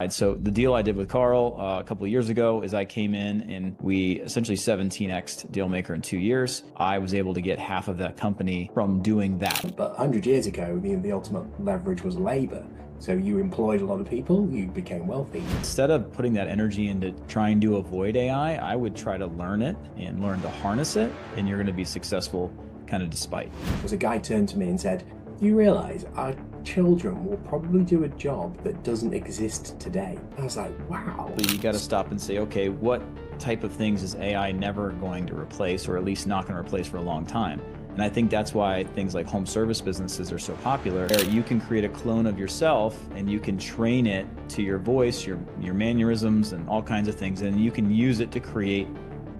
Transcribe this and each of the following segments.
So the deal I did with Carl a couple of years ago is I came in and we essentially 17x'd Dealmaker in 2 years. I was able to get half of that company from doing that. But 100 years ago, the ultimate leverage was labor. So you employed a lot of people, you became wealthy. Instead of putting that energy into trying to avoid AI, I would try to learn it and learn to harness it, and you're going to be successful kind of despite. Was a guy turned to me and said, "Do you realize our children will probably do a job that doesn't exist today?" I was like, wow. You got to stop and say, okay, what type of things is AI never going to replace, or at least not going to replace for a long time? And I think that's why things like home service businesses are so popular. You can create a clone of yourself and you can train it to your voice, your mannerisms, and all kinds of things. And you can use it to create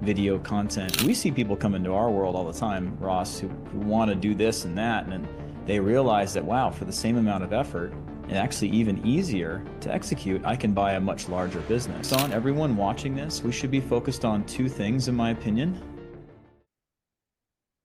video content. We see people come into our world all the time, Ross, who want to do this and that. And they realize that, wow, for the same amount of effort, and actually even easier to execute, I can buy a much larger business. On everyone watching this, we should be focused on two things, in my opinion.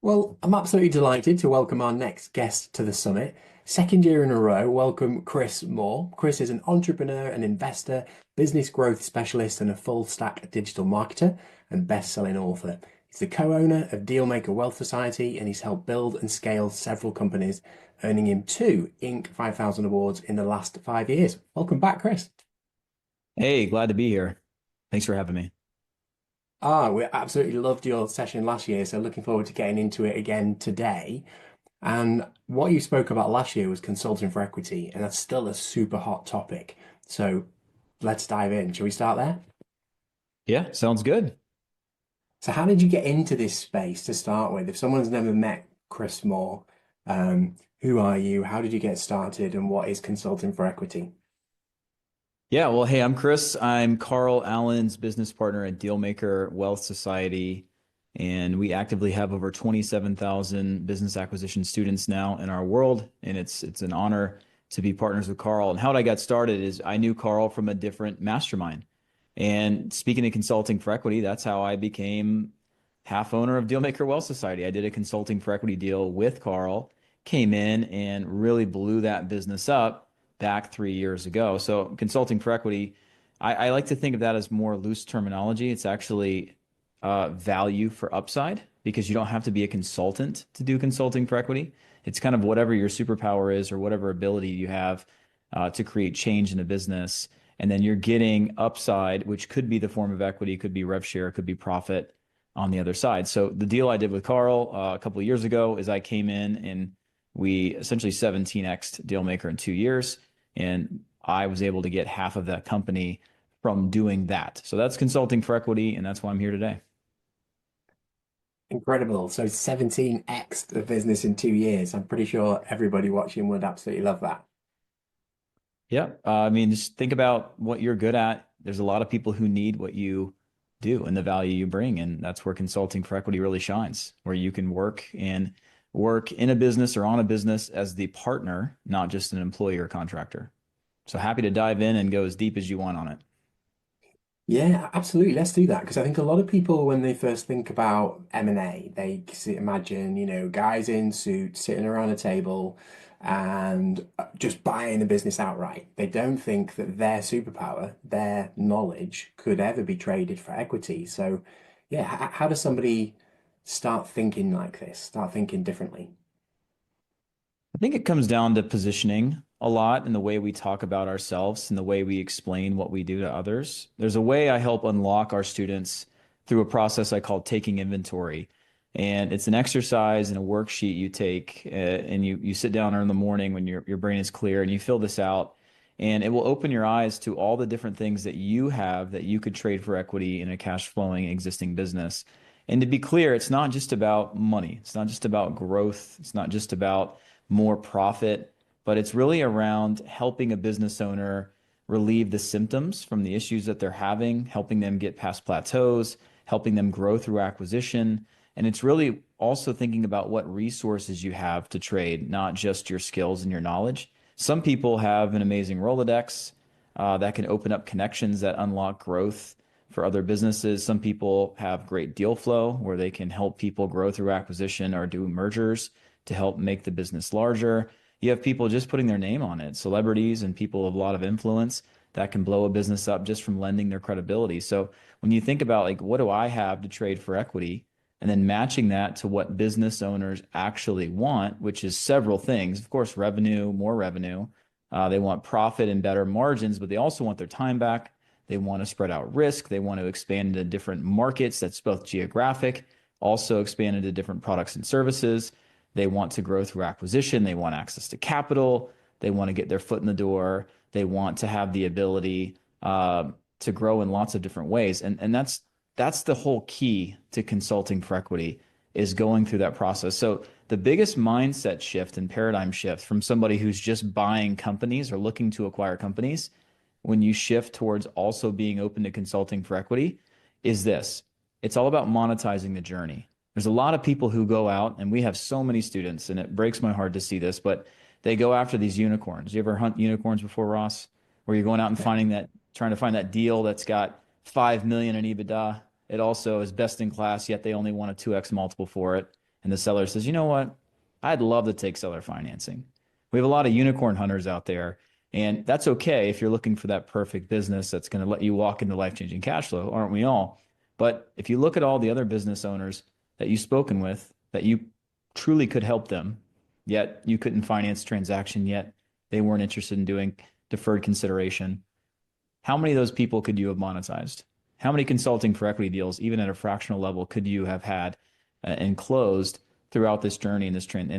Well, I'm absolutely delighted to welcome our next guest to the summit. Second year in a row, welcome Chris Moore. Chris is an entrepreneur and investor, business growth specialist, and a full stack digital marketer and best-selling author. He's the co-owner of Dealmaker Wealth Society, and he's helped build and scale several companies, earning him two Inc. 5000 awards in the last 5 years. Welcome back, Chris. Hey, glad to be here. Thanks for having me. We absolutely loved your session last year, so looking forward to getting into it again today. And what you spoke about last year was consulting for equity, and that's still a super hot topic. So let's dive in. Shall we start there? Yeah, sounds good. So how did you get into this space to start with? If someone's never met Chris Moore, who are you? How did you get started? And what is consulting for equity? Yeah, well, hey, I'm Chris. I'm Carl Allen's business partner at Dealmaker Wealth Society, and we actively have over 27,000 business acquisition students now in our world, and it's an honor to be partners with Carl. And how I got started is I knew Carl from a different mastermind. And speaking of consulting for equity, that's how I became half owner of Dealmaker Wealth Society. I did a consulting for equity deal with Carl, came in and really blew that business up back 3 years ago. So consulting for equity, I like to think of that as more loose terminology. It's actually value for upside, because you don't have to be a consultant to do consulting for equity. It's kind of whatever your superpower is or whatever ability you have to create change in a business. And then you're getting upside, which could be the form of equity, could be rev share, could be profit on the other side. So the deal I did with Carl a couple of years ago is I came in and we essentially 17x'd Dealmaker in 2 years. And I was able to get half of that company from doing that. So that's consulting for equity, and that's why I'm here today. Incredible. So 17x the business in 2 years. I'm pretty sure everybody watching would absolutely love that. Yeah. I mean, just think about what you're good at. There's a lot of people who need what you do and the value you bring. And that's where consulting for equity really shines, where you can work in a business or on a business as the partner, not just an employee or contractor. So happy to dive in and go as deep as you want on it. Yeah, absolutely. Let's do that because I think a lot of people, when they first think about M&A, they imagine, guys in suits sitting around a table and just buying a business outright. They don't think that their superpower, their knowledge, could ever be traded for equity. So, yeah, how does somebody start thinking like this, start thinking differently? I think it comes down to positioning a lot in the way we talk about ourselves and the way we explain what we do to others. There's a way I help unlock our students through a process I call taking inventory. And it's an exercise and a worksheet you take and you sit down in the morning when your brain is clear and you fill this out. And it will open your eyes to all the different things that you have that you could trade for equity in a cash flowing existing business. And to be clear, it's not just about money. It's not just about growth. It's not just about more profit, but it's really around helping a business owner relieve the symptoms from the issues that they're having, helping them get past plateaus, helping them grow through acquisition. And it's really also thinking about what resources you have to trade, not just your skills and your knowledge. Some people have an amazing Rolodex that can open up connections that unlock growth for other businesses. Some people have great deal flow where they can help people grow through acquisition or do mergers to help make the business larger. You have people just putting their name on it, celebrities and people of a lot of influence that can blow a business up just from lending their credibility. So when you think about like, what do I have to trade for equity? And then matching that to what business owners actually want, which is several things. Of course, revenue, more revenue. They want profit and better margins, but they also want their time back. They want to spread out risk. They want to expand into different markets. That's both geographic, also expand into different products and services. They want to grow through acquisition. They want access to capital. They want to get their foot in the door. They want to have the ability to grow in lots of different ways. And that's the whole key to consulting for equity is going through that process. So the biggest mindset shift and paradigm shift from somebody who's just buying companies or looking to acquire companies when you shift towards also being open to consulting for equity is this. It's all about monetizing the journey. There's a lot of people who go out, and we have so many students, and it breaks my heart to see this, but they go after these unicorns. You ever hunt unicorns before, Ross? Where you're going out and finding that, trying to find that deal that's got 5 million in EBITDA. It also is best in class, yet they only want a 2x multiple for it. And the seller says, you know what? I'd love to take seller financing. We have a lot of unicorn hunters out there, and that's okay if you're looking for that perfect business that's going to let you walk into life-changing cash flow, aren't we all? But if you look at all the other business owners that you've spoken with, that you truly could help them, yet you couldn't finance transaction, yet they weren't interested in doing deferred consideration. How many of those people could you have monetized? How many consulting for equity deals, even at a fractional level, could you have had and closed throughout this journey in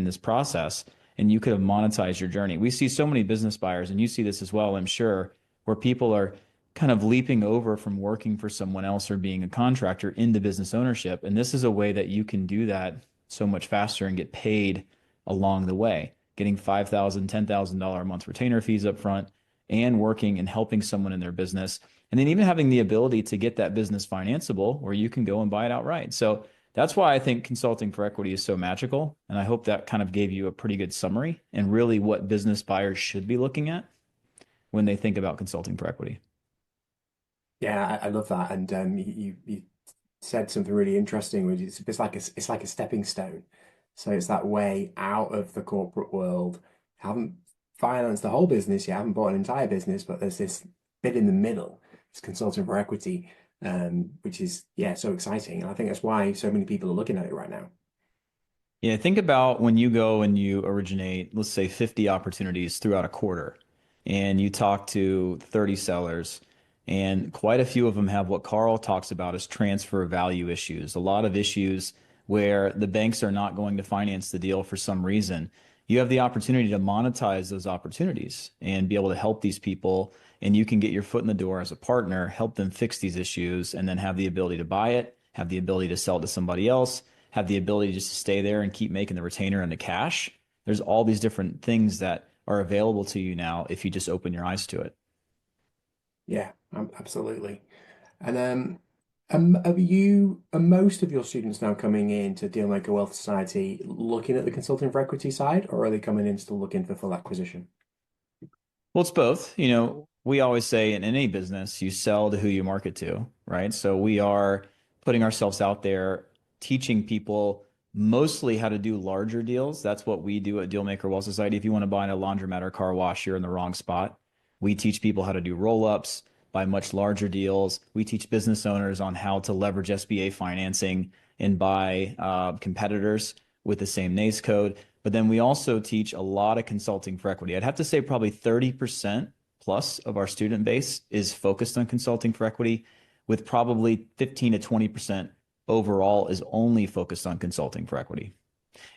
this process? And you could have monetized your journey. We see so many business buyers, and you see this as well, I'm sure, where people are kind of leaping over from working for someone else or being a contractor into business ownership. And this is a way that you can do that so much faster and get paid along the way, getting $5,000, $10,000 a month retainer fees up front and working and helping someone in their business. And then even having the ability to get that business financeable where you can go and buy it outright. So that's why I think consulting for equity is so magical. And I hope that kind of gave you a pretty good summary and really what business buyers should be looking at when they think about consulting for equity. Yeah, I love that. And you said something really interesting, which is it's like a stepping stone. So it's that way out of the corporate world. Haven't financed the whole business, you haven't bought an entire business, but there's this bit in the middle. It's consulting for equity, which is so exciting. And I think that's why so many people are looking at it right now. Yeah, think about when you go and you originate, let's say 50 opportunities throughout a quarter, and you talk to 30 sellers, and quite a few of them have what Carl talks about as transfer value issues. A lot of issues where the banks are not going to finance the deal for some reason. You have the opportunity to monetize those opportunities and be able to help these people, and you can get your foot in the door as a partner, help them fix these issues, and then have the ability to buy it, have the ability to sell it to somebody else, have the ability just to stay there and keep making the retainer and the cash. There's all these different things that are available to you now if you just open your eyes to it. Yeah, absolutely. And are most of your students now coming in to Dealmaker Wealth Society looking at the consulting for equity side, or are they coming in still looking for full acquisition? Well, it's both. You know, we always say in any business, you sell to who you market to, right? So we are putting ourselves out there, teaching people mostly how to do larger deals. That's what we do at Dealmaker Wealth Society. If you want to buy a laundromat or car wash, you're in the wrong spot. We teach people how to do roll-ups, buy much larger deals. We teach business owners on how to leverage SBA financing and buy competitors with the same NACE code. But then we also teach a lot of consulting for equity. I'd have to say probably 30% plus of our student base is focused on consulting for equity, with probably 15 to 20% overall is only focused on consulting for equity.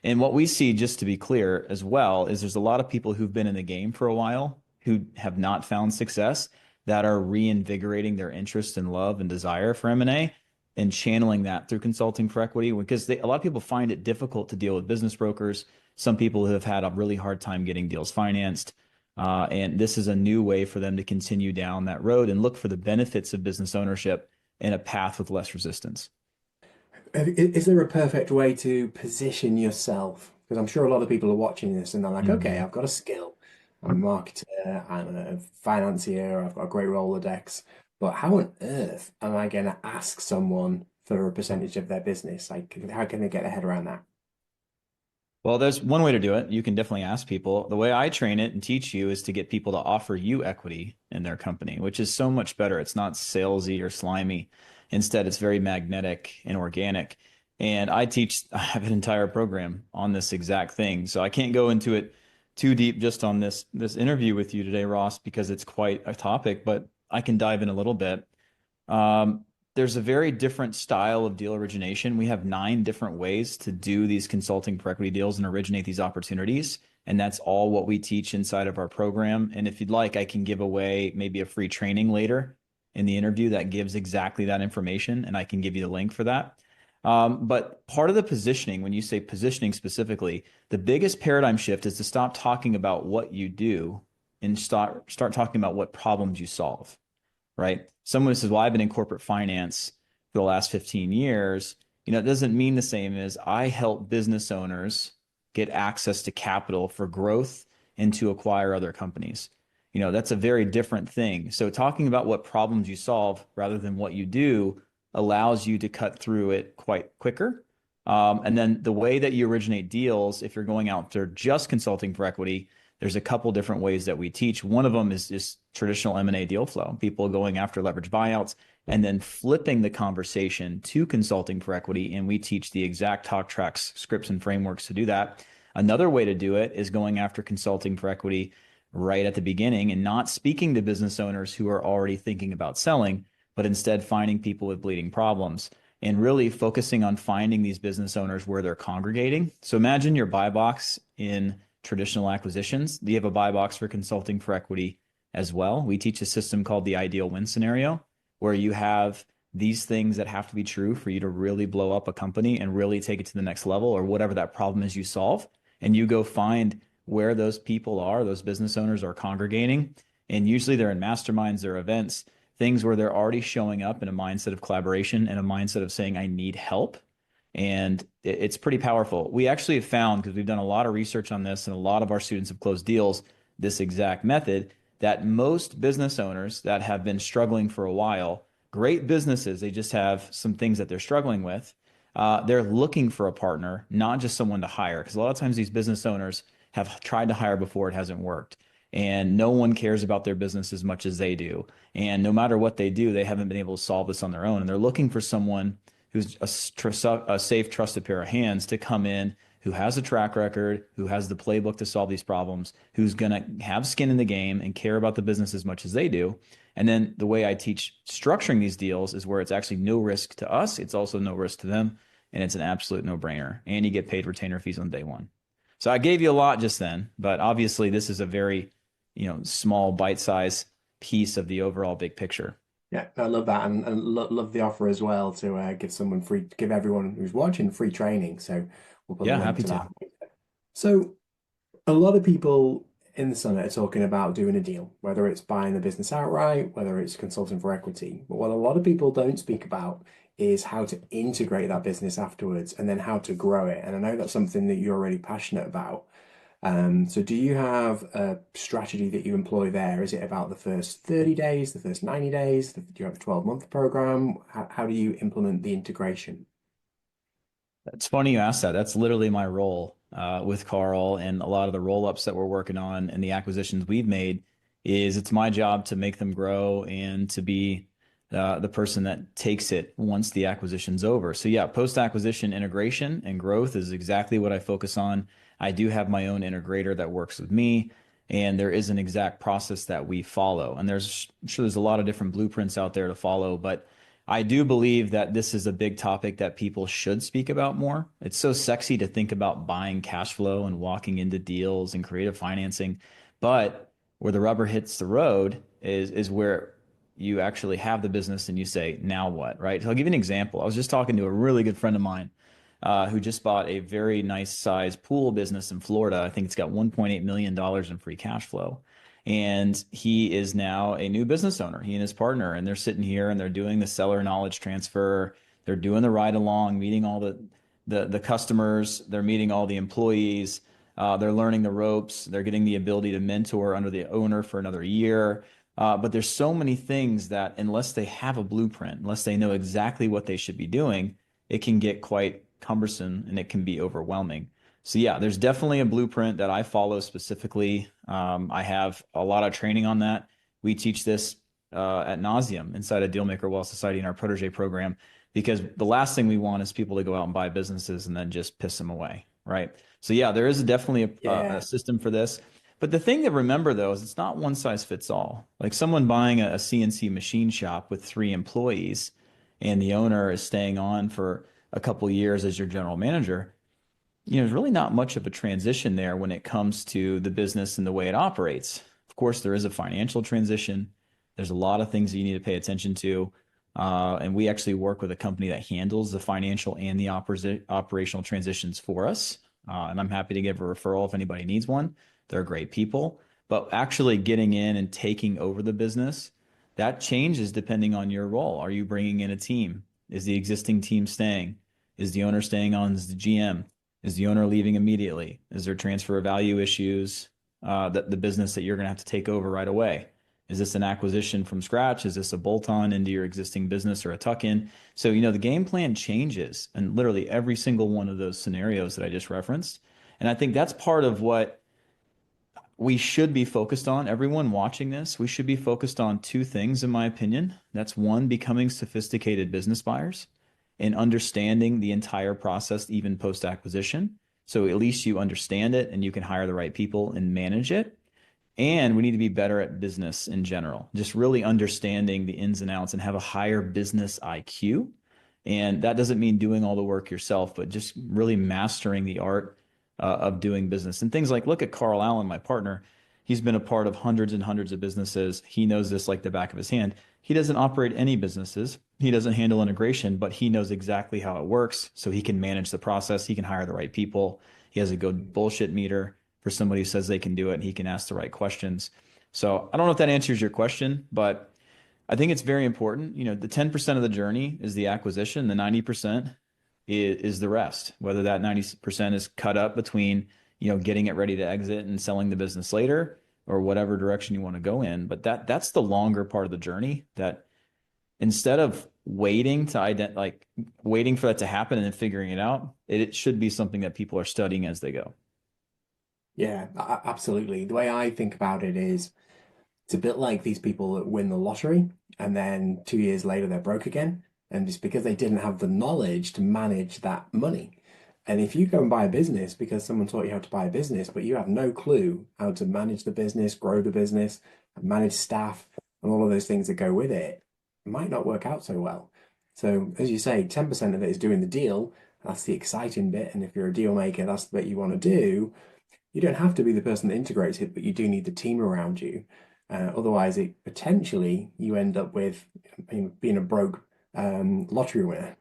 And what we see, just to be clear as well, is there's a lot of people who've been in the game for a while who have not found success that are reinvigorating their interest and love and desire for M&A and channeling that through consulting for equity because a lot of people find it difficult to deal with business brokers. Some people have had a really hard time getting deals financed. And this is a new way for them to continue down that road and look for the benefits of business ownership in a path with less resistance. Is there a perfect way to position yourself? Because I'm sure a lot of people are watching this and they're like, okay, Mhm. I've got a skill. I'm a marketer, I'm a financier, I've got a great Rolodex. But how on earth am I going to ask someone for a percentage of their business? Like, how can they get their head around that? Well, there's one way to do it. You can definitely ask people. The way I train it and teach you is to get people to offer you equity in their company, which is so much better. It's not salesy or slimy. Instead, it's very magnetic and organic. And I have an entire program on this exact thing. So I can't go into it too deep just on this interview with you today, Ross, because it's quite a topic, but I can dive in a little bit. Um, there's a very different style of deal origination. We have 9 different ways to do these consulting for equity deals and originate these opportunities. And that's all what we teach inside of our program. And if you'd like, I can give away maybe a free training later in the interview that gives exactly that information, and I can give you the link for that. But part of the positioning, when you say positioning specifically, the biggest paradigm shift is to stop talking about what you do and start talking about what problems you solve, right? Someone who says, well, I've been in corporate finance for the last 15 years, it doesn't mean the same as I help business owners get access to capital for growth and to acquire other companies. That's a very different thing. So talking about what problems you solve rather than what you do allows you to cut through it quite quicker. And then the way that you originate deals, if you're going out there just consulting for equity, there's a couple different ways that we teach. One of them is just traditional M&A deal flow, people going after leverage buyouts and then flipping the conversation to consulting for equity. And we teach the exact talk tracks, scripts, and frameworks to do that. Another way to do it is going after consulting for equity right at the beginning and not speaking to business owners who are already thinking about selling, but instead finding people with bleeding problems and really focusing on finding these business owners where they're congregating. So imagine your buy box in traditional acquisitions. You have a buy box for consulting for equity as well. We teach a system called the ideal win scenario, where you have these things that have to be true for you to really blow up a company and really take it to the next level, or whatever that problem is you solve. And you go find where those people are, those business owners are congregating. And usually they're in masterminds, they're events, things where they're already showing up in a mindset of collaboration and a mindset of saying, I need help. And it's pretty powerful. We actually have found, because we've done a lot of research on this and a lot of our students have closed deals, this exact method, that most business owners that have been struggling for a while, great businesses, they just have some things that they're struggling with. They're looking for a partner, not just someone to hire. Because a lot of times these business owners have tried to hire before, it hasn't worked. And no one cares about their business as much as they do. And no matter what they do, they haven't been able to solve this on their own. And they're looking for someone who's a safe, trusted pair of hands to come in, who has a track record, who has the playbook to solve these problems, who's going to have skin in the game and care about the business as much as they do. And then the way I teach structuring these deals is where it's actually no risk to us. It's also no risk to them. And it's an absolute no-brainer. And you get paid retainer fees on day one. So I gave you a lot just then, but obviously this is a very, small bite-size piece of the overall big picture. Yeah, I love that, and love the offer as well to give someone free, give everyone who's watching free training. So we'll put the Yeah, link happy to to. that. So a lot of people in the summit are talking about doing a deal, whether it's buying the business outright, whether it's consulting for equity. But what a lot of people don't speak about is how to integrate that business afterwards and then how to grow it. And I know that's something that you're really passionate about. So do you have a strategy that you employ there? Is it about the first 30 days, the first 90 days? Do you have a 12-month program? How do you implement the integration? It's funny you asked that. That's literally my role with Carl, and a lot of the roll-ups that we're working on and the acquisitions we've made is it's my job to make them grow and to be the person that takes it once the acquisition's over. So yeah, post-acquisition integration and growth is exactly what I focus on. I do have my own integrator that works with me, and there is an exact process that we follow. And I'm sure there's a lot of different blueprints out there to follow, but I do believe that this is a big topic that people should speak about more. It's so sexy to think about buying cash flow and walking into deals and creative financing, but where the rubber hits the road is where you actually have the business and you say, now what, right? So I'll give you an example. I was just talking to a really good friend of mine who just bought a very nice size pool business in Florida. I think it's got $1.8 million in free cash flow. And he is now a new business owner, he and his partner, and they're sitting here and they're doing the seller knowledge transfer. They're doing the ride along, meeting all the customers. They're meeting all the employees. They're learning the ropes. They're getting the ability to mentor under the owner for another year. But there's so many things that unless they have a blueprint, unless they know exactly what they should be doing, it can get quite cumbersome and it can be overwhelming. So yeah, there's definitely a blueprint that I follow specifically. I have a lot of training on that. We teach this at nauseum inside of Dealmaker Wealth Society in our protege program, because the last thing we want is people to go out and buy businesses and then just piss them away, right? So yeah, there is definitely a Yeah, system for this. But the thing to remember though is it's not one size fits all. Like someone buying a CNC machine shop with 3 employees and the owner is staying on for a couple years as your general manager, there's really not much of a transition there when it comes to the business and the way it operates. Of course, there is a financial transition. There's a lot of things that you need to pay attention to. And we actually work with a company that handles the financial and the operational transitions for us. And I'm happy to give a referral if anybody needs one. They're great people. But actually getting in and taking over the business, that changes depending on your role. Are you bringing in a team? Is the existing team staying? Is the owner staying on as the GM? Is the owner leaving immediately? Is there transfer of value issues that the business that you're going to have to take over right away? Is this an acquisition from scratch? Is this a bolt-on into your existing business or a tuck-in? So, the game plan changes in literally every single one of those scenarios that I just referenced. And I think that's part of what we should be focused on. Everyone watching this, we should be focused on two things, in my opinion. That's one, becoming sophisticated business buyers and understanding the entire process, even post acquisition. So at least you understand it and you can hire the right people and manage it. And we need to be better at business in general, just really understanding the ins and outs and have a higher business IQ. And that doesn't mean doing all the work yourself, but just really mastering the art of doing business. And things like, look at Carl Allen, my partner. He's been a part of hundreds and hundreds of businesses. He knows this like the back of his hand. He doesn't operate any businesses. He doesn't handle integration, but he knows exactly how it works. So he can manage the process. He can hire the right people. He has a good bullshit meter for somebody who says they can do it, and he can ask the right questions. So I don't know if that answers your question, but I think it's very important. The 10% of the journey is the acquisition, the 90% is the rest, whether that 90% is cut up between, getting it ready to exit and selling the business later or whatever direction you want to go in. But that's the longer part of the journey, that instead of waiting for that to happen and then figuring it out, it should be something that people are studying as they go. yeah, absolutely. The way I think about it is it's a bit like these people that win the lottery and then 2 years later they're broke again. And it's because they didn't have the knowledge to manage that money. And if you go and buy a business because someone taught you how to buy a business, but you have no clue how to manage the business, grow the business, manage staff, and all of those things that go with it, it might not work out so well. So, as you say, 10% of it is doing the deal. That's the exciting bit. And if you're a deal maker, that's the bit you want to do. You don't have to be the person that integrates it, but you do need the team around you. Otherwise, it potentially you end up with being a broke lottery winner.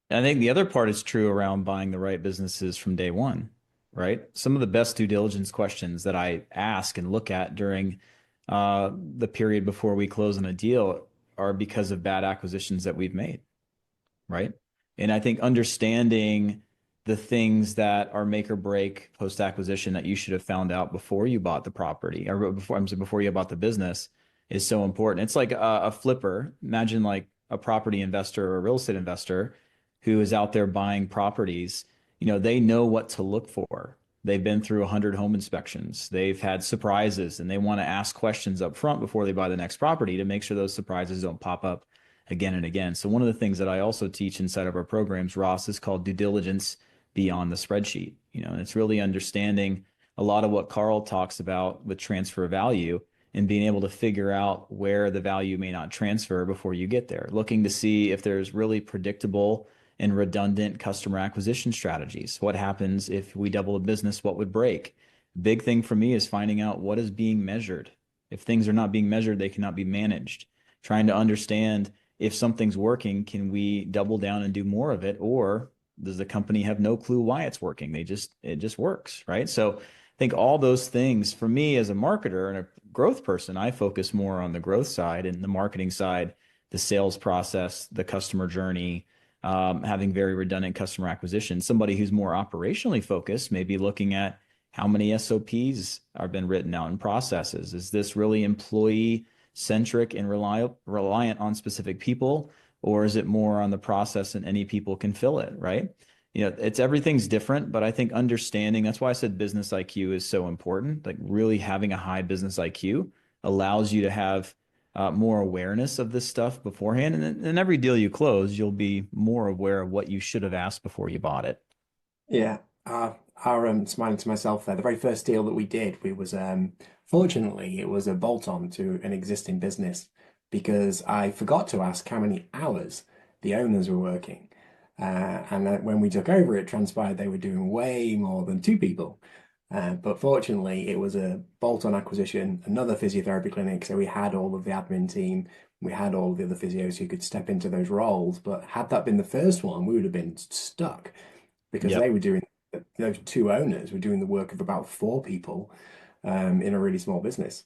And I think the other part is true around buying the right businesses from day one, right? Some of the best due diligence questions that I ask and look at during the period before we close on a deal are because of bad acquisitions that we've made, right? And I think understanding the things that are make or break post acquisition that you should have found out before you bought the property, or before you bought the business, is so important. It's like a flipper. Imagine like a property investor or a real estate investor who is out there buying properties. They know what to look for. They've been through 100 home inspections. They've had surprises, and they want to ask questions up front before they buy the next property to make sure those surprises don't pop up again and again. So one of the things that I also teach inside of our programs, Ross, is called due diligence beyond the spreadsheet. And it's really understanding a lot of what Carl talks about with transfer value and being able to figure out where the value may not transfer before you get there, looking to see if there's really predictable and redundant customer acquisition strategies. What happens if we double a business? What would break? Big thing for me is finding out what is being measured. If things are not being measured, they cannot be managed. Trying to understand if something's working, can we double down and do more of it? Or does the company have no clue why it's working? It just works, right? So I think all those things, for me as a marketer and a growth person, I focus more on the growth side, and the marketing side, the sales process, the customer journey, having very redundant customer acquisition. Somebody who's more operationally focused may be looking at how many SOPs have been written out in processes. Is this really employee centric and reliant on specific people, or is it more on the process and any people can fill it, right? it's everything's different, but I think understanding, that's why I said business IQ is so important. Like really having a high business IQ allows you to have more awareness of this stuff beforehand. And then every deal you close, you'll be more aware of what you should have asked before you bought it. Yeah, smiling to myself there. The very first deal that we did, we was fortunately it was a bolt-on to an existing business because I forgot to ask how many hours the owners were working. And when we took over, it transpired they were doing way more than two people. But fortunately, it was a bolt-on acquisition, another physiotherapy clinic. So we had all of the admin team, we had all of the other physios who could step into those roles. But had that been the first one, we would have been stuck because they Yep. were doing those two owners were doing the work of about four people in a really small business.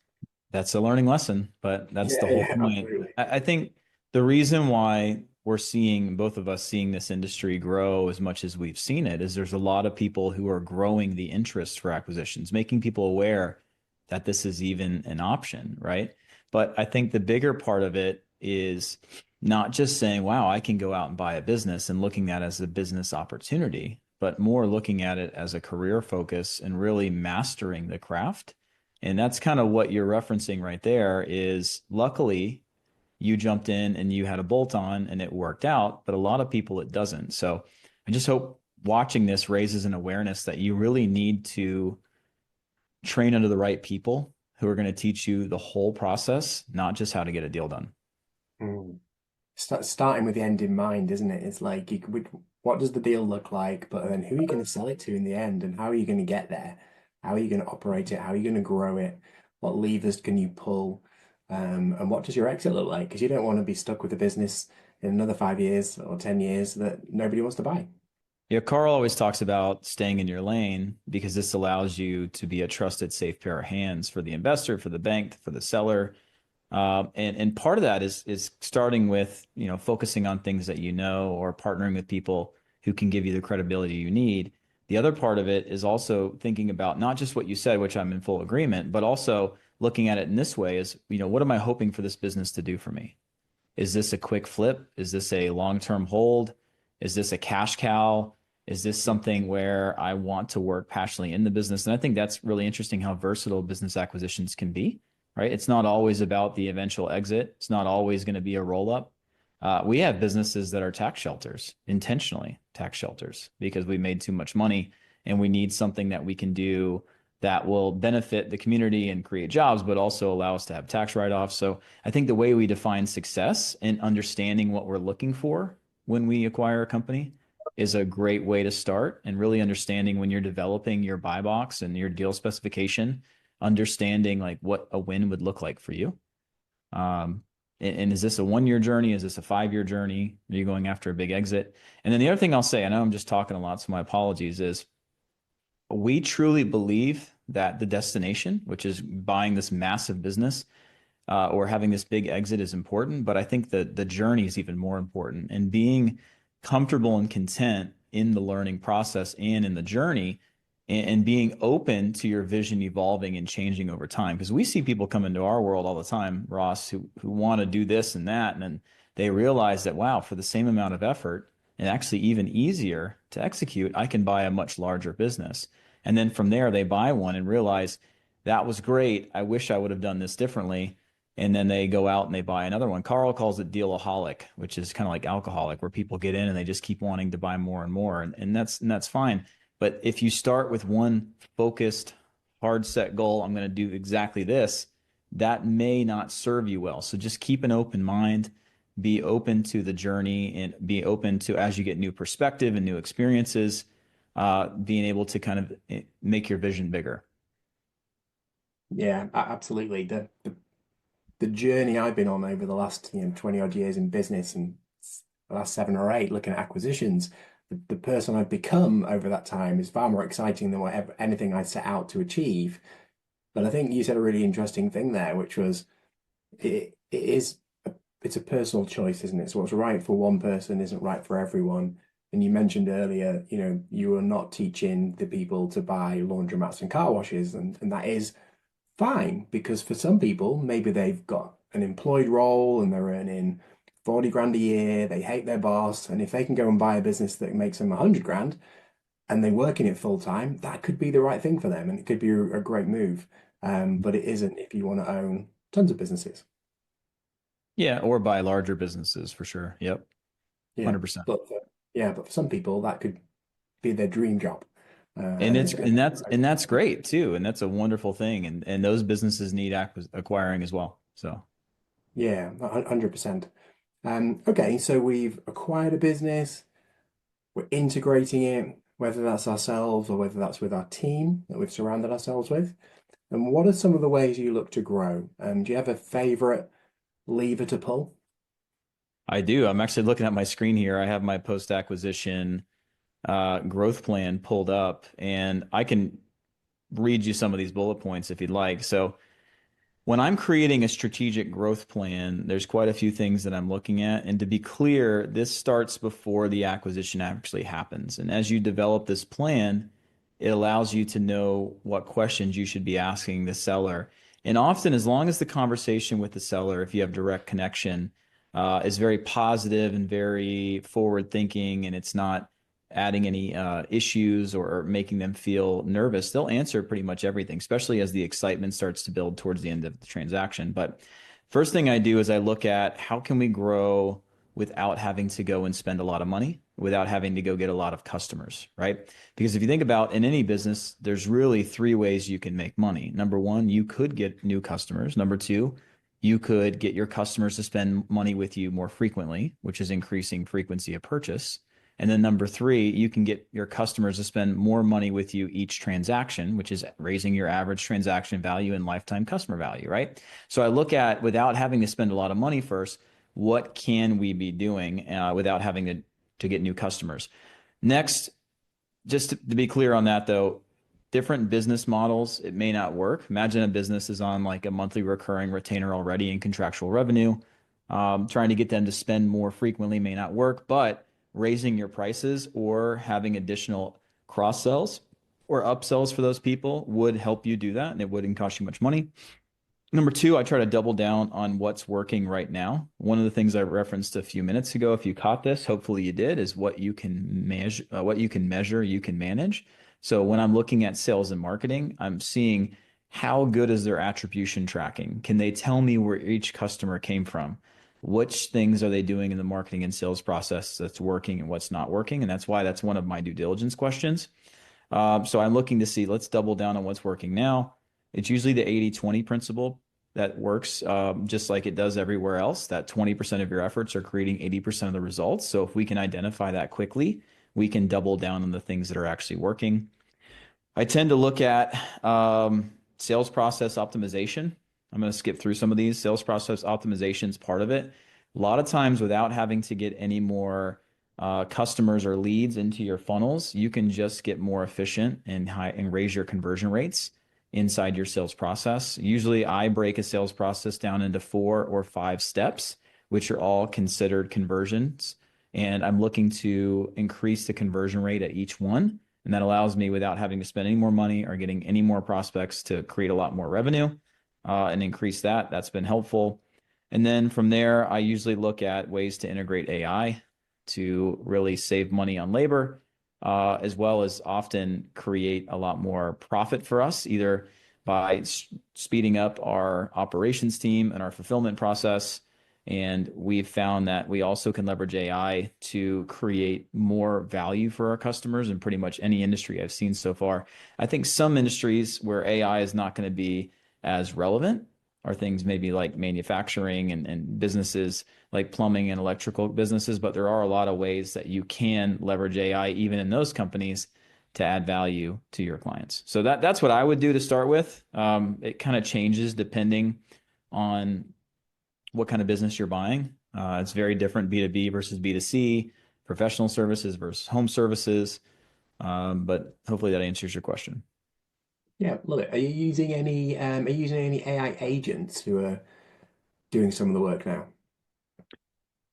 That's a learning lesson, but that's the Yeah, whole yeah, point. absolutely. I think the reason why we're seeing both of us seeing this industry grow as much as we've seen it is there's a lot of people who are growing the interest for acquisitions, making people aware that this is even an option, right? But I think the bigger part of it is not just saying, wow, I can go out and buy a business and looking at it as a business opportunity, but more looking at it as a career focus and really mastering the craft. And that's kind of what you're referencing right there is luckily you jumped in and you had a bolt on and it worked out, but a lot of people it doesn't. So I just hope watching this raises an awareness that you really need to train under the right people who are going to teach you the whole process, not just how to get a deal done. Mm. Starting with the end in mind, isn't it? It's like what does the deal look like, but then who are you going to sell it to in the end, and how are you going to get there? How are you going to operate it? How are you going to grow it? What levers can you pull? And what does your exit look like? Because you don't want to be stuck with a business in another 5 years or 10 years that nobody wants to buy. Yeah, Carl always talks about staying in your lane because this allows you to be a trusted, safe pair of hands for the investor, for the bank, for the seller. And part of that is starting with, focusing on things that you know or partnering with people who can give you the credibility you need. The other part of it is also thinking about not just what you said, which I'm in full agreement, but also looking at it in this way is, what am I hoping for this business to do for me? Is this a quick flip? Is this a long-term hold? Is this a cash cow? Is this something where I want to work passionately in the business? And I think that's really interesting how versatile business acquisitions can be, right? It's not always about the eventual exit. It's not always going to be a roll up. We have businesses that are tax shelters, intentionally tax shelters, because we made too much money and we need something that we can do that will benefit the community and create jobs, but also allow us to have tax write-offs. So I think the way we define success and understanding what we're looking for when we acquire a company is a great way to start, and really understanding when you're developing your buy box and your deal specification, understanding like what a win would look like for you. And is this a 1 year journey? Is this a 5 year journey? Are you going after a big exit? And then the other thing I'll say, I know I'm just talking a lot, so my apologies, is we truly believe that the destination, which is buying this massive business or having this big exit, is important. But I think that the journey is even more important, and being comfortable and content in the learning process and in the journey, and being open to your vision evolving and changing over time. Because we see people come into our world all the time, Ross, who want to do this and that. And then they realize that, wow, for the same amount of effort and actually even easier to execute, I can buy a much larger business. And then from there, they buy one and realize that was great. I wish I would have done this differently. And then they go out and they buy another one. Carl calls it dealaholic, which is kind of like alcoholic, where people get in and they just keep wanting to buy more and more. And that's fine. But if you start with one focused, hard set goal, I'm going to do exactly this, that may not serve you well. So just keep an open mind, be open to the journey, and be open to, as you get new perspective and new experiences, being able to kind of make your vision bigger. Yeah, absolutely. The journey I've been on over the last 20 odd years in business and the last 7 or 8 looking at acquisitions, the person I've become over that time is far more exciting than whatever anything I set out to achieve. But I think you said a really interesting thing there, which was it's a personal choice, isn't it? So what's right for one person isn't right for everyone. And you mentioned earlier, you are not teaching the people to buy laundromats and car washes, and that is fine because for some people, maybe they've got an employed role and they're earning 40 grand a year, they hate their boss, and if they can go and buy a business that makes them 100 grand and they work in it full time, that could be the right thing for them and it could be a great move. But it isn't if you want to own tons of businesses. Yeah, or buy larger businesses for sure. Yep, Yeah. 100%. But for some people, that could be their dream job. And And it's it's going and that's great too, and that's a wonderful thing, and those businesses need acquiring as well. So yeah, 100%. Okay, so we've acquired a business, we're integrating it, whether that's ourselves or whether that's with our team that we've surrounded ourselves with. And what are some of the ways you look to grow? Do you have a favorite lever to pull? I do. I'm actually looking at my screen here. I have my post-acquisition growth plan pulled up, and I can read you some of these bullet points if you'd like. So when I'm creating a strategic growth plan, there's quite a few things that I'm looking at. And to be clear, this starts before the acquisition actually happens. And as you develop this plan, it allows you to know what questions you should be asking the seller. And often, as long as the conversation with the seller, if you have direct connection, is very positive and very forward thinking, and it's not adding any issues or making them feel nervous, they'll answer pretty much everything, especially as the excitement starts to build towards the end of the transaction. But first thing I do is I look at how can we grow without having to go and spend a lot of money, without having to go get a lot of customers, right? Because if you think about in any business, there's really three ways you can make money. Number one, you could get new customers. Number two, you could get your customers to spend money with you more frequently, which is increasing frequency of purchase. And then number three, you can get your customers to spend more money with you each transaction, which is raising your average transaction value and lifetime customer value, right? So I look at without having to spend a lot of money first, what can we be doing without having to get new customers? Next, just to be clear on that though, different business models, it may not work. Imagine a business is on like a monthly recurring retainer already in contractual revenue. Trying to get them to spend more frequently may not work, but raising your prices or having additional cross sells or upsells for those people would help you do that, and it wouldn't cost you much money. Number two, I try to double down on what's working right now. One of the things I referenced a few minutes ago, if you caught this, hopefully you did, is what you can measure, you can manage. So when I'm looking at sales and marketing, I'm seeing how good is their attribution tracking? Can they tell me where each customer came from? Which things are they doing in the marketing and sales process that's working and what's not working? And that's why that's one of my due diligence questions. So I'm looking to see, let's double down on what's working now. It's usually the 80-20 principle that works just like it does everywhere else, that 20% of your efforts are creating 80% of the results. So if we can identify that quickly, we can double down on the things that are actually working. I tend to look at sales process optimization. I'm going to skip through some of these. Sales process optimization is part of it. A lot of times, without having to get any more customers or leads into your funnels, you can just get more efficient and raise your conversion rates inside your sales process. Usually, I break a sales process down into 4 or 5 steps, which are all considered conversions. And I'm looking to increase the conversion rate at each one. And that allows me, without having to spend any more money or getting any more prospects, to create a lot more revenue and increase that. That's been helpful. And then from there, I usually look at ways to integrate AI to really save money on labor, as well as often create a lot more profit for us, either by speeding up our operations team and our fulfillment process. And we've found that we also can leverage AI to create more value for our customers in pretty much any industry I've seen so far. I think some industries where AI is not going to be as relevant are things maybe like manufacturing and businesses like plumbing and electrical businesses, but there are a lot of ways that you can leverage AI even in those companies to add value to your clients. So that's what I would do to start with. It kind of changes depending on what kind of business you're buying. It's very different B2B versus B2C, professional services versus home services. But hopefully that answers your question. Yeah, love it. Are you using any AI agents who are doing some of the work now?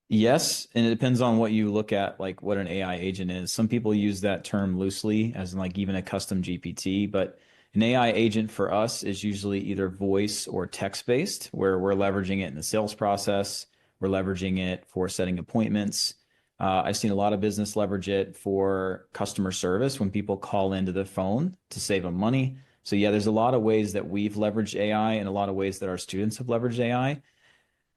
Yes, and it depends on what you look at, like what an AI agent is. Some people use that term loosely, as in like even a custom GPT, but an AI agent for us is usually either voice or text based, where we're leveraging it in the sales process We're leveraging it for setting appointments. I've seen a lot of business leverage it for customer service when people call into the phone to save them money. So yeah, there's a lot of ways that we've leveraged AI and a lot of ways that our students have leveraged AI.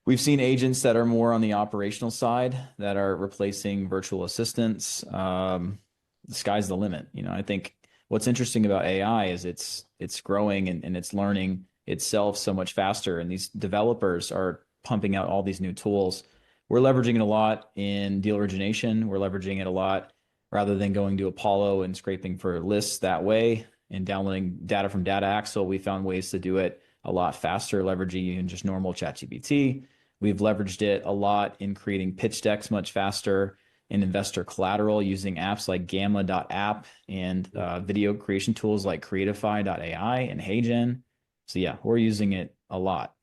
We've seen agents that are more on the operational side that are replacing virtual assistants. The sky's the limit. I think what's interesting about AI is it's growing and it's learning itself so much faster. And these developers are pumping out all these new tools. We're leveraging it a lot in deal origination. We're leveraging it a lot rather than going to Apollo and scraping for lists that way and downloading data from Data Axle. We found ways to do it a lot faster, leveraging even just normal ChatGPT. We've leveraged it a lot in creating pitch decks much faster in investor collateral using apps like gamma.app and video creation tools like creatify.ai and HeyGen. So yeah, we're using it a lot.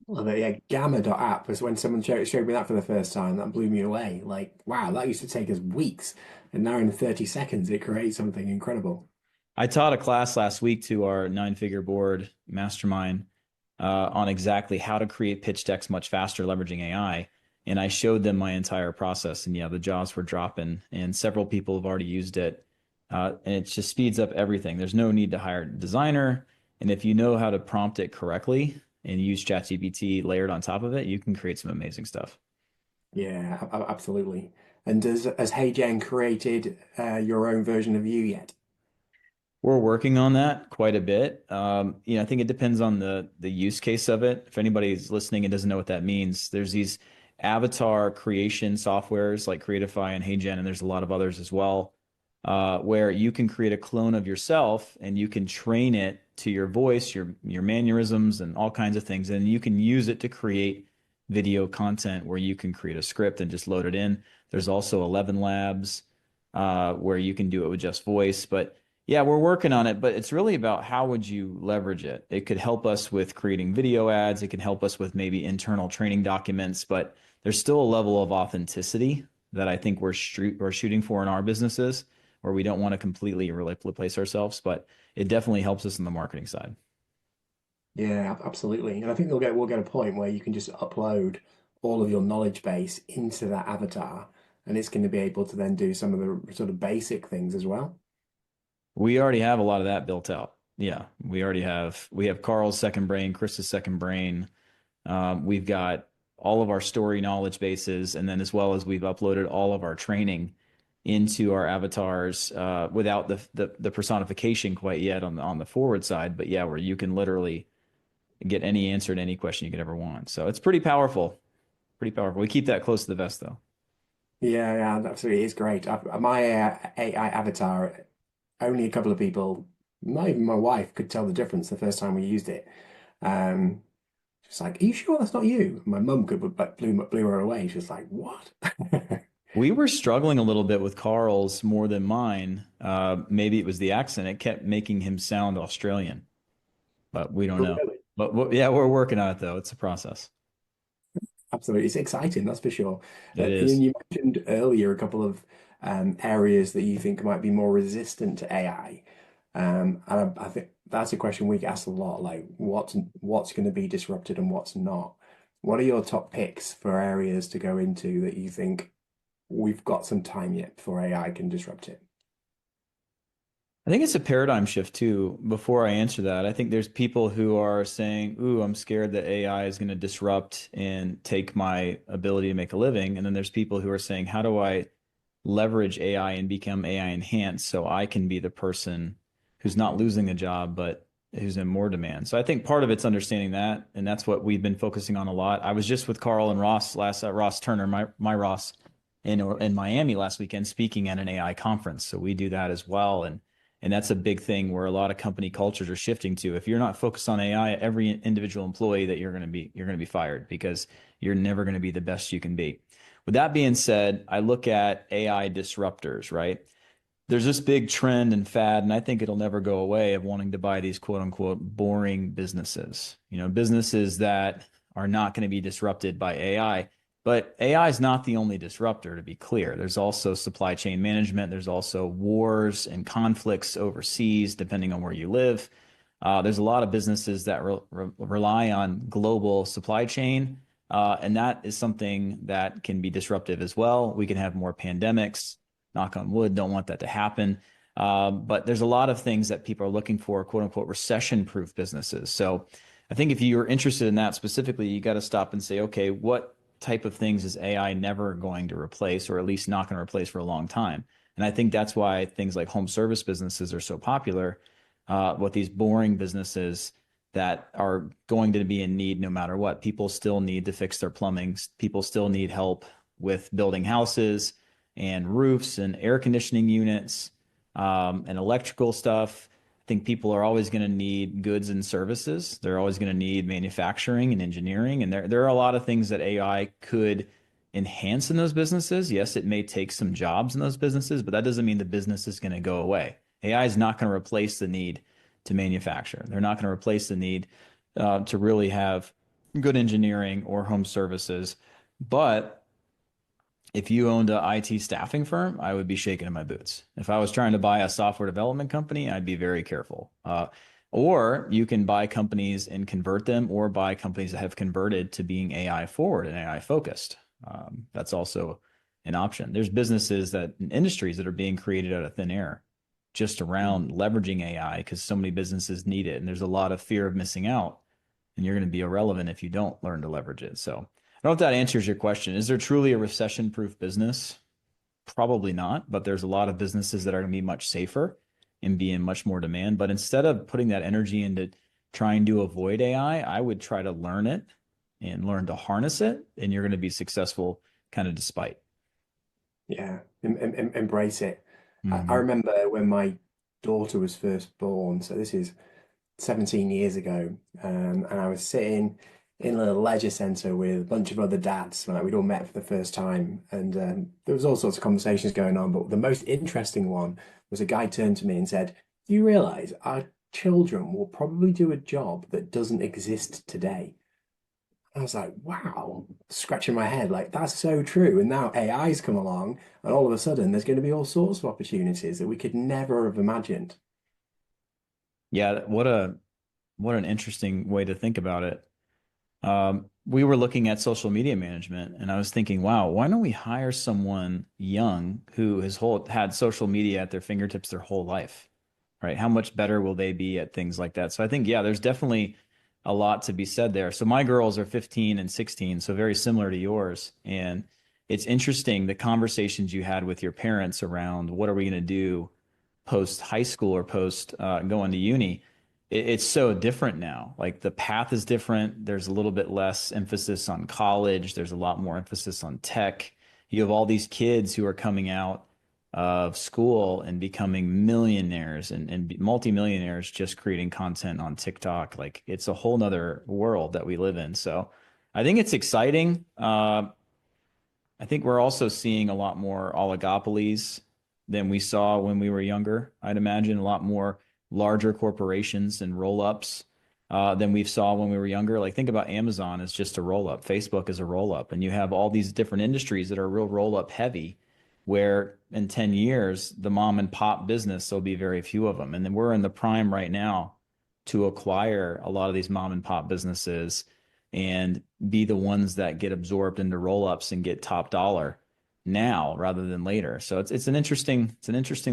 Love it. Yeah, gamma.app was when someone showed me that for the first time. That blew me away. Like, wow, that used to take us weeks. And now in 30 seconds, it creates something incredible. I taught a class last week to our 9-figure board mastermind on exactly how to create pitch decks much faster leveraging AI. And I showed them my entire process. And yeah, the jaws were dropping, and several people have already used it. And it just speeds up everything. There's no need to hire a designer. And if you know how to prompt it correctly and use ChatGPT layered on top of it, you can create some amazing stuff. Yeah, absolutely. And has HeyGen created your own version of you yet? We're working on that quite a bit. I think it depends on the use case of it. If anybody's listening and doesn't know what that means, there's these avatar creation softwares like Creatify and HeyGen, and there's a lot of others as well, where you can create a clone of yourself and you can train it to your voice, your mannerisms, and all kinds of things, and you can use it to create video content where you can create a script and just load it in. There's also 11 Labs where you can do it with just voice, but yeah, we're working on it, but it's really about how would you leverage it? It could help us with creating video ads. It can help us with maybe internal training documents, but there's still a level of authenticity that I think we're shooting for in our businesses, where we don't want to completely replace ourselves, but it definitely helps us in the marketing side. Yeah, absolutely. And I think we'll get a point where you can just upload all of your knowledge base into that avatar, and it's going to be able to then do some of the sort of basic things as well. We already have a lot of that built out. Yeah, we have Carl's second brain, Chris's second brain. We've got all of our story knowledge bases, and then as well as we've uploaded all of our training into our avatars without the personification quite yet on the forward side. But yeah, where you can literally get any answer to any question you could ever want. So it's pretty powerful. Pretty powerful. We keep that close to the vest though. Yeah, yeah, absolutely. It's great. My AI avatar, only a couple of people, not even my wife, could tell the difference the first time we used it. Um, she's like, "Are you sure that's not you?" My mum could, but blew her away. She was like, "What?" We were struggling a little bit with Carl's more than mine. Maybe it was the accent. It kept making him sound Australian, but we don't Oh, know. really? But yeah, we're working on it though. It's a process. Absolutely. It's exciting, that's for sure. It is. You mentioned earlier a couple of areas that you think might be more resistant to AI. And I think that's a question we get asked a lot, like what's going to be disrupted and what's not. What are your top picks for areas to go into that you think we've got some time yet before AI can disrupt it? I think it's a paradigm shift too. Before I answer that, I think there's people who are saying, "Ooh, I'm scared that AI is going to disrupt and take my ability to make a living." And then there's people who are saying, "How do I leverage AI and become AI enhanced so I can be the person who's not losing a job, but who's in more demand?" So I think part of it's understanding that, and that's what we've been focusing on a lot. I was just with Carl and Ross last Ross Turner, my Ross in Miami last weekend speaking at an AI conference. So we do that as well, and that's a big thing where a lot of company cultures are shifting to. If you're not focused on AI, every individual employee that you're going to be fired because you're never going to be the best you can be. With that being said, I look at AI disruptors, right? There's this big trend and fad, and I think it'll never go away, of wanting to buy these quote unquote boring businesses, businesses that are not going to be disrupted by AI. But AI is not the only disruptor, to be clear. There's also supply chain management. There's also wars and conflicts overseas, depending on where you live. There's a lot of businesses that rely on global supply chain And that is something that can be disruptive as well. We can have more pandemics, knock on wood, don't want that to happen. But there's a lot of things that people are looking for, quote unquote, recession-proof businesses. So I think if you're interested in that specifically, you got to stop and say, okay, what type of things is AI never going to replace, or at least not going to replace for a long time? And I think that's why things like home service businesses are so popular, with these boring businesses that are going to be in need no matter what. People still need to fix their plumbing. People still need help with building houses and roofs and air conditioning units, and electrical stuff. I think people are always going to need goods and services. They're always going to need manufacturing and engineering. And there are a lot of things that AI could enhance in those businesses. Yes, it may take some jobs in those businesses, but that doesn't mean the business is going to go away. AI is not going to replace the need to manufacture. They're not going to replace the need to really have good engineering or home services. But if you owned an IT staffing firm, I would be shaking in my boots. If I was trying to buy a software development company, I'd be very careful. Or you can buy companies and convert them, or buy companies that have converted to being AI forward and AI focused. That's also an option. There's businesses that industries that are being created out of thin air just around leveraging AI because so many businesses need it. And there's a lot of fear of missing out, and you're going to be irrelevant if you don't learn to leverage it. So I don't know if that answers your question. Is there truly a recession-proof business? Probably not, but there's a lot of businesses that are going to be much safer and be in much more demand. But instead of putting that energy into trying to avoid AI, I would try to learn it and learn to harness it, and you're going to be successful kind of despite. Yeah, embrace it. I Mhm. remember when my daughter was first born, so this is 17 years ago, and I was sitting in a leisure centre with a bunch of other dads. Like we'd all met for the first time, and there was all sorts of conversations going on. But the most interesting one was a guy turned to me and said, "Do you realise our children will probably do a job that doesn't exist today?" I was like, wow, scratching my head, like that's so true. And now AI's come along, and all of a sudden there's going to be all sorts of opportunities that we could never have imagined. Yeah, what an interesting way to think about it. We were looking at social media management, and I was thinking, wow, why don't we hire someone young who has had social media at their fingertips their whole life, right? How much better will they be at things like that? So I think, yeah, there's definitely a lot to be said there. So my girls are 15 and 16, so very similar to yours. And it's interesting the conversations you had with your parents around what are we going to do post high school or post going to uni. It's so different now. Like the path is different. There's a little bit less emphasis on college. There's a lot more emphasis on tech. You have all these kids who are coming out of school and becoming millionaires and multimillionaires just creating content on TikTok. Like it's a whole nother world that we live in. So I think it's exciting. I think we're also seeing a lot more oligopolies than we saw when we were younger. I'd imagine a lot more larger corporations and roll-ups than we saw when we were younger. Like think about Amazon as just a roll-up, Facebook is a roll-up, and you have all these different industries that are real roll-up heavy, where in 10 years, the mom and pop business, there'll be very few of them. And then we're in the prime right now to acquire a lot of these mom and pop businesses and be the ones that get absorbed into roll-ups and get top dollar now rather than later. So it's an interesting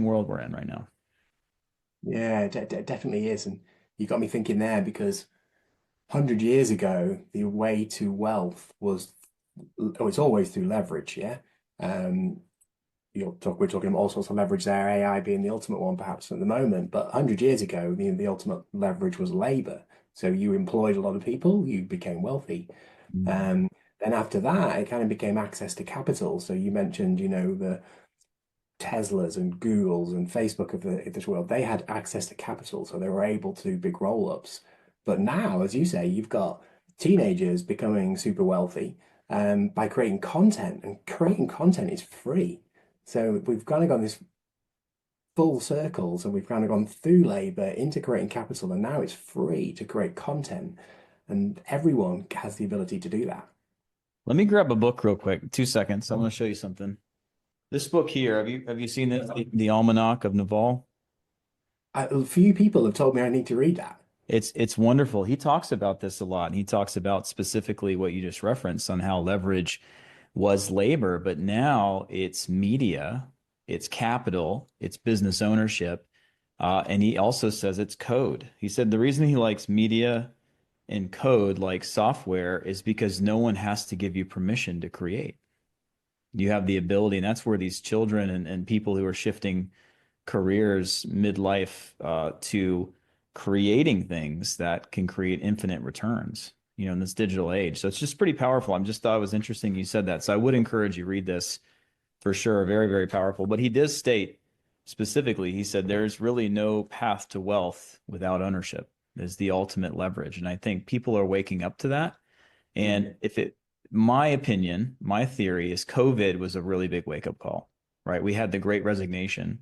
world we're in right now. Yeah, it definitely is. And you got me thinking there because 100 years ago, the way to wealth was, oh, it's always through leverage, yeah? Um, we're talking about all sorts of leverage there, AI being the ultimate one perhaps at the moment, but 100 years ago, the ultimate leverage was labor. So you employed a lot of people, you became wealthy. Mm. Um, then after that, it kind of became access to capital. So you mentioned, the Teslas and Googles and Facebook of this world, they had access to capital, so they were able to do big roll-ups. But now, as you say, you've got teenagers becoming super wealthy by creating content, and creating content is free. So we've kind of gone this full circle. So we've kind of gone through labor into creating capital, and now it's free to create content, and everyone has the ability to do that. Let me grab a book real quick. 2 seconds. I want to show you something. This book here, have you seen this? The Almanac of Naval? A few people have told me I need to read that. It's wonderful. He talks about this a lot. And he talks about specifically what you just referenced on how leverage was labor, but now it's media, it's capital, it's business ownership. And he also says it's code. He said the reason he likes media and code like software is because no one has to give you permission to create. You have the ability, and that's where these children and people who are shifting careers midlife to creating things that can create infinite returns, in this digital age. So it's just pretty powerful. I'm just thought it was interesting you said that. So I would encourage you read this for sure. Very, very powerful. But he does state specifically, he said there's really no path to wealth without ownership is the ultimate leverage. And I think people are waking up to that. And my opinion, my theory is COVID was a really big wake up call, right? We had the great resignation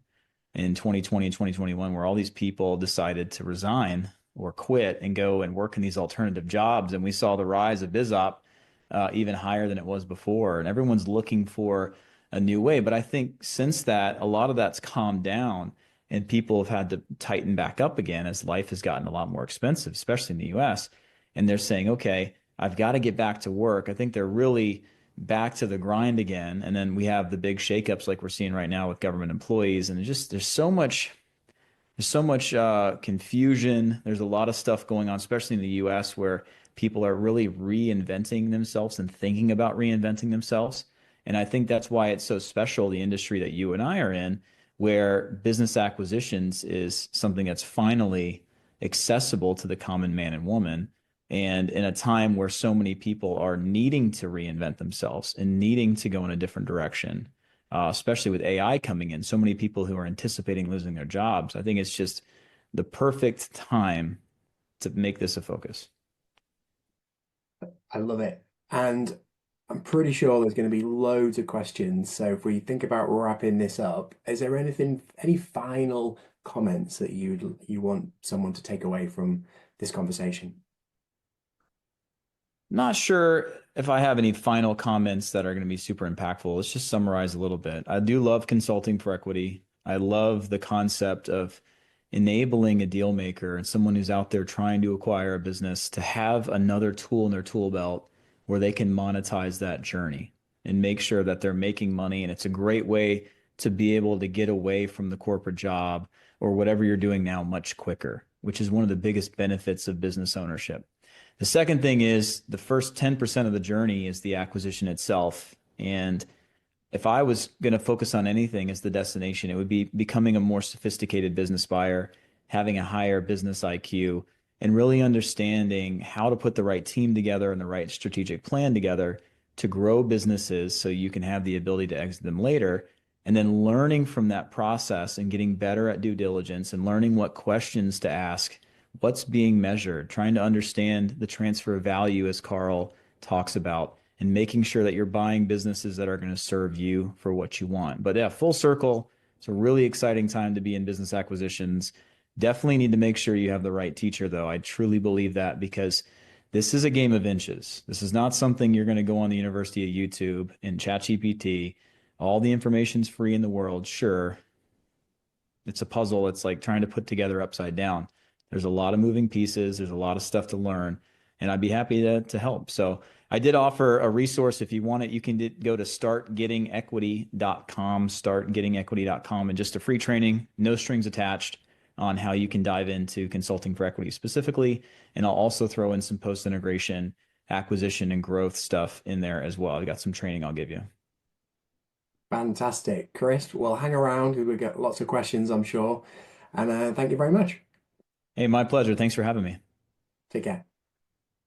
in 2020 and 2021 where all these people decided to resign or quit and go and work in these alternative jobs. And we saw the rise of BizOp even higher than it was before. And everyone's looking for a new way. But I think since that, a lot of that's calmed down and people have had to tighten back up again as life has gotten a lot more expensive, especially in the US. And they're saying, okay, I've got to get back to work. I think they're really back to the grind again. And then we have the big shakeups like we're seeing right now with government employees. And there's so much confusion. There's a lot of stuff going on, especially in the US, where people are really reinventing themselves and thinking about reinventing themselves. And I think that's why it's so special, the industry that you and I are in, where business acquisitions is something that's finally accessible to the common man and woman. And in a time where so many people are needing to reinvent themselves and needing to go in a different direction, especially with AI coming in, so many people who are anticipating losing their jobs. I think it's just the perfect time to make this a focus. I love it. And I'm pretty sure there's going to be loads of questions. So if we think about wrapping this up, is there any final comments that you want someone to take away from this conversation? Not sure if I have any final comments that are going to be super impactful. Let's just summarize a little bit. I do love consulting for equity. I love the concept of enabling a deal maker and someone who's out there trying to acquire a business to have another tool in their tool belt where they can monetize that journey and make sure that they're making money. And it's a great way to be able to get away from the corporate job or whatever you're doing now much quicker, which is one of the biggest benefits of business ownership. The second thing is the first 10% of the journey is the acquisition itself. And if I was going to focus on anything as the destination, it would be becoming a more sophisticated business buyer, having a higher business IQ, and really understanding how to put the right team together and the right strategic plan together to grow businesses so you can have the ability to exit them later. And then learning from that process and getting better at due diligence and learning what questions to ask, what's being measured, trying to understand the transfer of value as Carl talks about and making sure that you're buying businesses that are going to serve you for what you want. But yeah, full circle, it's a really exciting time to be in business acquisitions. Definitely need to make sure you have the right teacher, though. I truly believe that because this is a game of inches. This is not something you're going to go on the University of YouTube and ChatGPT. All the information's free in the world, sure. It's a puzzle. It's like trying to put together upside down. There's a lot of moving pieces. There's a lot of stuff to learn, and I'd be happy to help. So I did offer a resource. If you want it, you can go to startgettingequity.com, startgettingequity.com, and just a free training, no strings attached on how you can dive into consulting for equity specifically. And I'll also throw in some post integration, acquisition, and growth stuff in there as well. I've got some training I'll give you. Fantastic. Chris, we'll hang around because we've got lots of questions, I'm sure. And thank you very much. Hey, my pleasure. Thanks for having me. Take care.